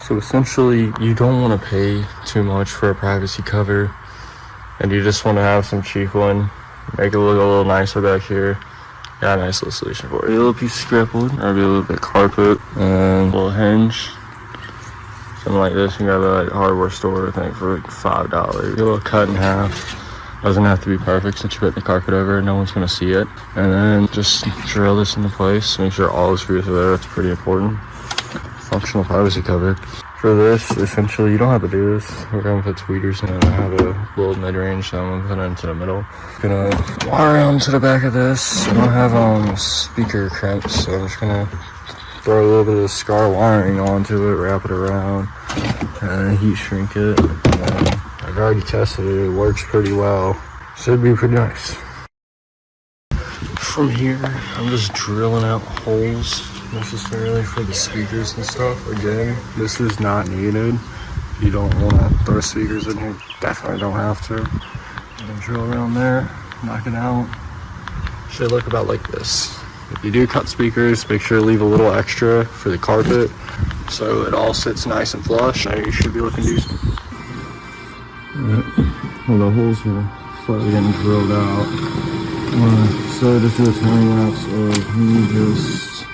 So essentially, you don't want to pay too much for a privacy cover, and you just want to have some cheap one, make it look a little nicer back here. Got a nice little solution for it. Maybe a little piece of scrap wood, or maybe a little bit of carpet, and a little hinge. Something like this, you can grab it at a hardware store, I think, for like $5. Get a little cut in half. Doesn't have to be perfect since you put the carpet over, no one's gonna see it. And then just drill this into place, make sure all the screws are there, that's pretty important. Functional privacy cover. For this, essentially, you don't have to do this. We're gonna put tweeters in, I have a little mid-range, so I'm gonna put it into the middle. Gonna wire onto the back of this. I don't have speaker crimps, so I'm just gonna throw a little bit of scar wiring onto it, wrap it around, and heat shrink it. And I've already tested it, it works pretty well. Should be pretty nice. From here, I'm just drilling out holes necessarily for the speakers and stuff. Again, this is not needed. You don't want to throw speakers in here, definitely don't have to. And drill around there, knock it out. Should look about like this. If you do cut speakers, make sure to leave a little extra for the carpet so it all sits nice and flush. Now you should be looking decent. Well, the holes are slightly getting drilled out. So just do a time lapse of me just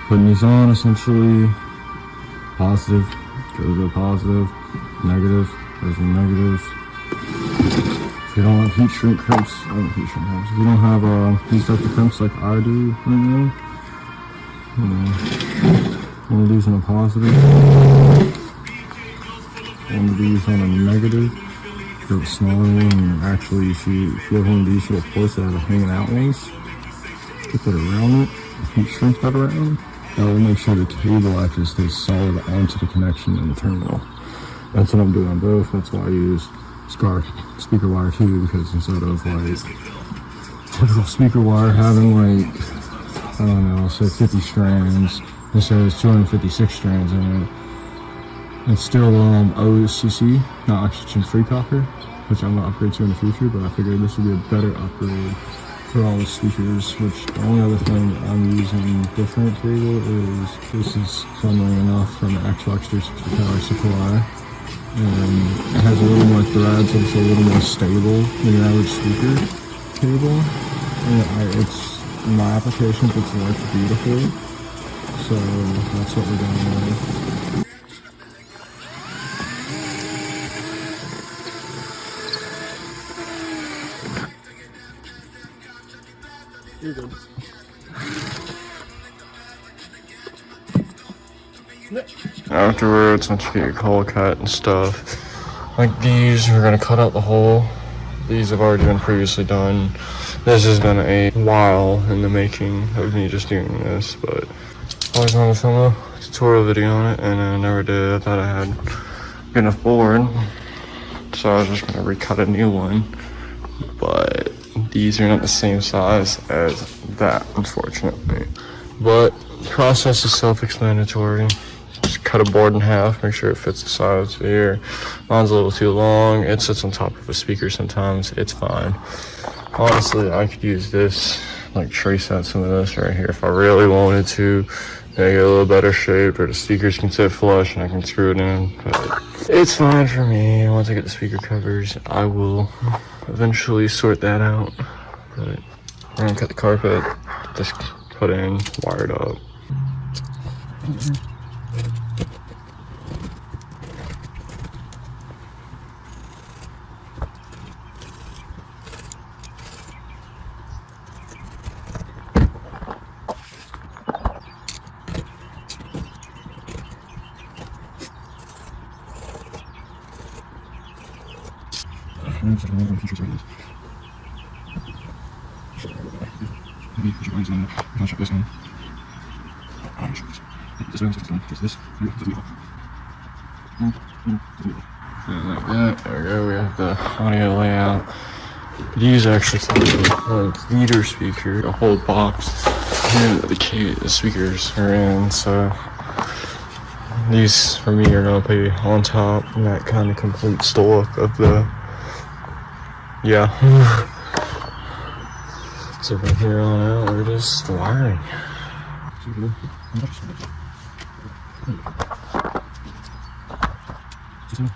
putting these on. Essentially, positive goes to positive, negative goes to negative. If you don't have heat shrink crimps, if you don't have these types of crimps like I do right now, one of these on a positive, one of these on a negative. If you have a smaller one, and actually if you have one of these little ports that have hanging out ones, put that around it, heat shrink that around. That will make sure the cable actually stays solid onto the connection in the terminal. That's what I'm doing on both. That's why I use speaker wire too, because instead of like typical speaker wire having like, I don't know, say 50 strands, this has 256 strands in it. It's still OCC, not oxygen free copper, which I'm gonna upgrade to in the future, but I figured this would be a better upgrade for all the speakers. Which the only other thing I'm using different cable is this is bundling enough from the Xbox 360 power supply. And it has a little more threads, so it's a little more stable than your average speaker cable. And it's, in my applications, it's worked beautifully. So that's what we're going with. You're good. Afterwards, once you get your hole cut and stuff, like these, we're gonna cut out the hole. These have already been previously done. This has been a while in the making of me just doing this, but I always wanted to film a tutorial video on it, and I never did. I thought I had good enough board, so I was just gonna recut a new one. But these are not the same size as that, unfortunately. But the process is self-explanatory. Just cut a board in half, make sure it fits the size here. Mine's a little too long. It sits on top of a speaker sometimes. It's fine. Honestly, I could use this, like trace out some of this right here if I really wanted to. Make it a little better shaped, or the speakers can sit flush and I can screw it in. But it's fine for me. Once I get the speaker covers, I will eventually sort that out. But we're gonna cut the carpet, get this put in, wired up. Features right maybe put your lines on, I'll check this one. This one, just this. Like that. There we go. We have the audio layout. These actually come with a theater speaker, a whole box. Here the speakers are in, so these for me are gonna be on top, and that kind of completes the look of the. Yeah. So from here on out, we're just wiring. Flip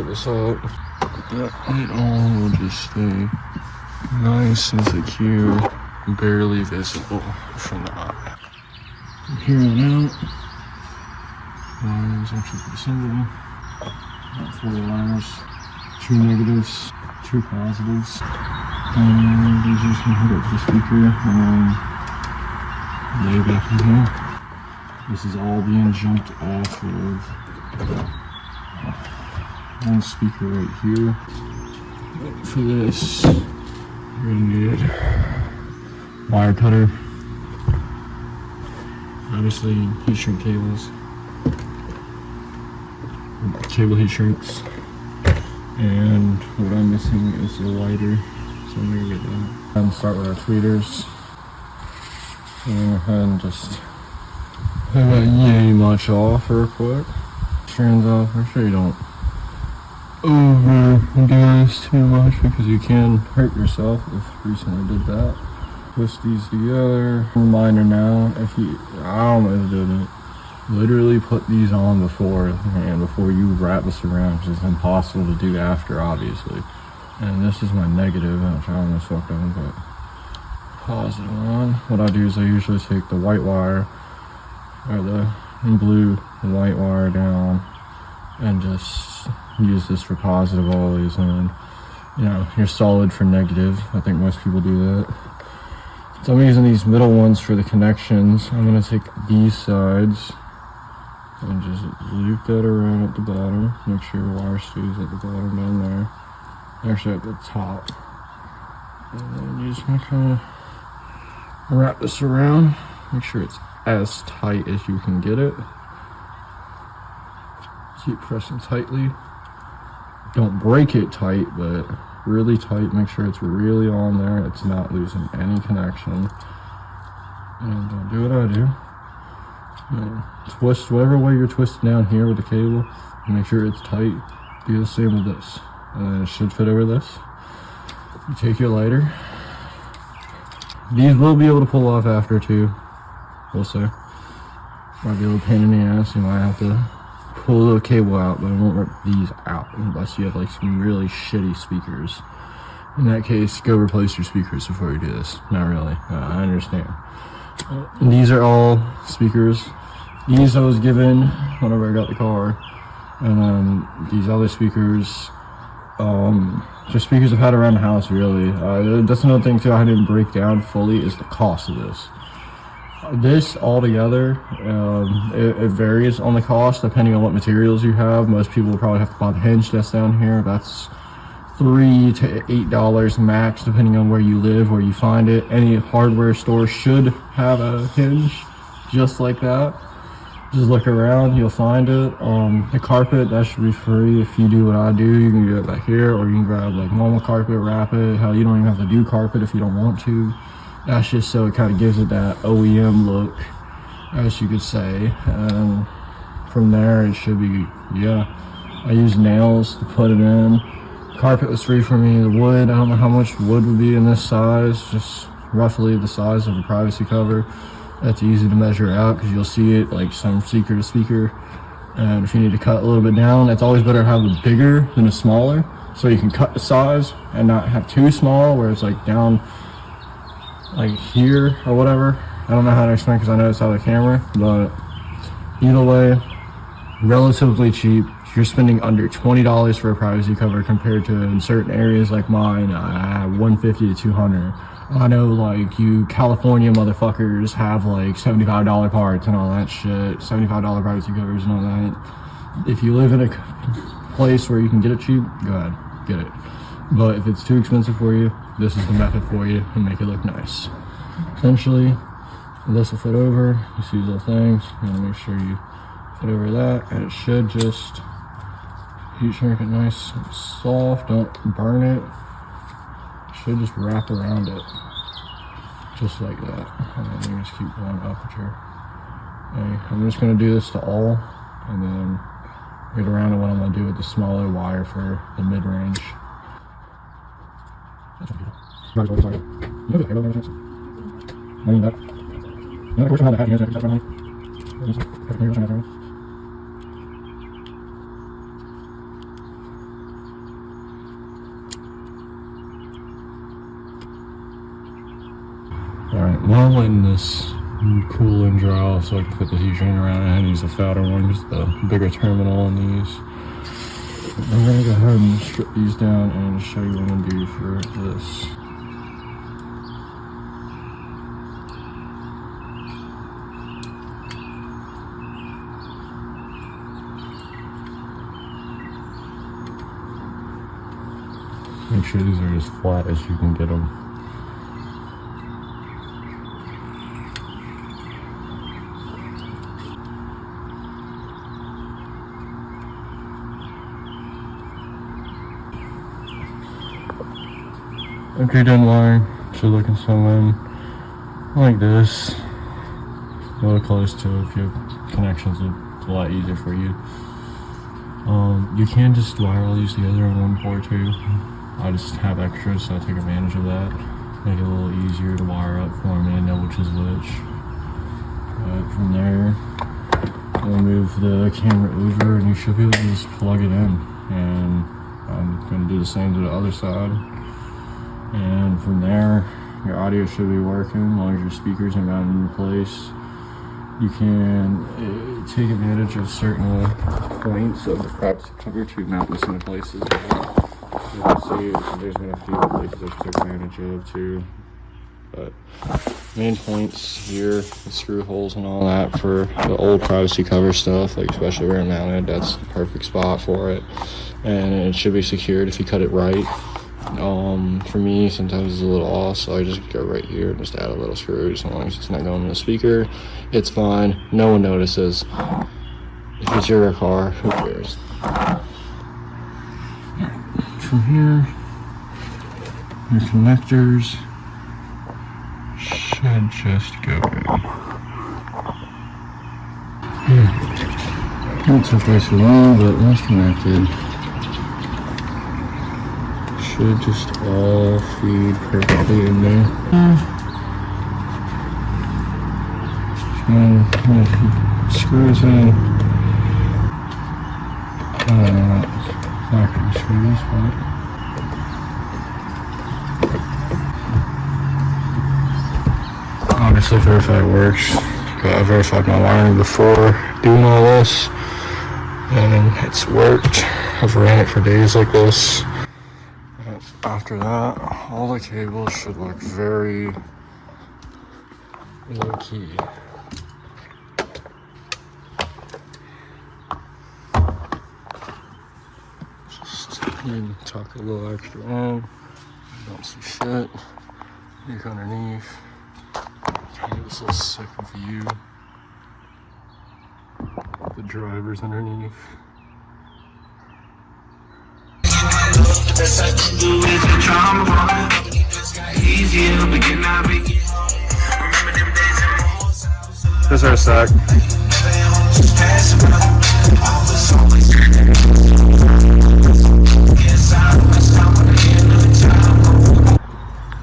this up. It all will just stay nice and secure, barely visible from the eye. From here on out, lines actually pretty simple. Got 4 wires, 2 negatives, 2 positives, and these just gonna hook up to the speaker and lay back in here. This is all being jumped off of one speaker right here. But for this, you're gonna need wire cutter, obviously heat shrink cables, cable heat shrinks, and what I'm missing is a lighter, so I'm gonna get that. And start with our tweeters. So go ahead and just yay much off real quick. Strands off. Make sure you don't overdo this too much because you can hurt yourself. If recently did that. Twist these together. Reminder now, if you, I almost did it. Literally put these on before you wrap this around, because it's impossible to do after, obviously. And this is my negative, which I almost fucked up, but positive on. What I do is I usually take the white wire, or the blue and white wire down, and just use this for positive always, and then, you know, you're solid for negative. I think most people do that. So I'm using these middle ones for the connections. I'm gonna take these sides and just loop that around at the bottom. Make sure your wire stays at the bottom down there. Actually at the top. And then you just gonna kind of wrap this around. Make sure it's as tight as you can get it. Keep pressing tightly. Don't break it tight, but really tight. Make sure it's really on there. It's not losing any connection. And don't do what I do. Twist whatever way you're twisting down here with the cable. Make sure it's tight. Do the same with this. And it should fit over this. You take your lighter. These will be able to pull off after too. We'll see. Might be a little pain in the ass. You might have to pull the cable out, but it won't rip these out unless you have like some really shitty speakers. In that case, go replace your speakers before you do this. Not really. I understand. These are all speakers. These I was given whenever I got the car, and then these other speakers, just speakers I've had around the house. Really, that's another thing too I didn't break down fully is the cost of this. This altogether, it varies on the cost depending on what materials you have. Most people will probably have to buy the hinge that's down here. That's $3 to $8 max, depending on where you live, where you find it. Any hardware store should have a hinge just like that. Just look around, you'll find it. The carpet, that should be free. If you do what I do, you can do it back here, or you can grab like normal carpet, wrap it. Hell, you don't even have to do carpet if you don't want to. That's just so it kind of gives it that OEM look, as you could say. And from there, it should be, yeah. I use nails to put it in. Carpet was free for me. The wood, I don't know how much wood would be in this size, just roughly the size of a privacy cover. That's easy to measure out because you'll see it like some speaker to speaker. And if you need to cut a little bit down, it's always better to have a bigger than a smaller, so you can cut the size and not have too small where it's like down like here or whatever. I don't know how to explain because I know it's out of the camera, but either way, relatively cheap. You're spending under $20 for a privacy cover compared to in certain areas like mine, $150 to $200. I know like you California motherfuckers have like $75 parts and all that shit, $75 privacy covers and all that. If you live in a place where you can get it cheap, go ahead, get it. But if it's too expensive for you, this is the method for you and make it look nice. Essentially, this will fit over. You see these little things, you gotta make sure you fit over that, and it should just heat shrink it nice and soft. Don't burn it. Should just wrap around it. just like that. And then you just keep going up with your. Okay, I'm just gonna do this to all, and then get around to what I'm gonna do with the smaller wire for the mid-range. Alright, now I'm letting this cool and dry off so I can put the heat shrink around it and use the fatter one, just the bigger terminal on these. I'm gonna go ahead and strip these down and show you what I'm gonna do for this. Make sure these are as flat as you can get them. Okay, done wiring. Should look in something like this. A little close to a few connections. It's a lot easier for you. You can just wire all these together on one port too. I just have extras, so I take advantage of that. Make it a little easier to wire up for me and know which is which. But from there, I'll move the camera over and you should be able to just plug it in. And I'm going to do the same to the other side. And from there, your audio should be working as long as your speakers are mounted in place. You can take advantage of certain points of the privacy cover to mount this into place as well. You can see there's been a few places I took advantage of too. But main points here, the screw holes and all that for the old privacy cover stuff, like especially where I'm mounted, that's the perfect spot for it. And it should be secured if you cut it right. For me, sometimes it's a little off, so I just go right here and just add a little screw. As long as it's not going in the speaker, it's fine. No one notices. If it's your car, who cares? From here, your connectors should just go in. It took way too long, but that's connected. Should just all feed perfectly in there. Screws in. Not gonna screws, but obviously verify it works. But I verified my wiring before doing all this, and it's worked. I've ran it for days like this. After that, all the cables should look very low key. Just tuck a little extra in. Don't see shit. Look underneath. Try to get this little sick view. The driver's underneath. Here's our sack.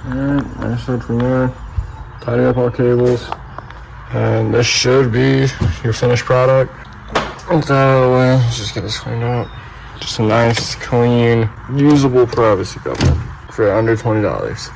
Alright, nice up from there. Tidy up our cables. And this should be your finished product. Get that out of the way. Let's just get this cleaned up. Just a nice, clean, usable privacy cover for under $20.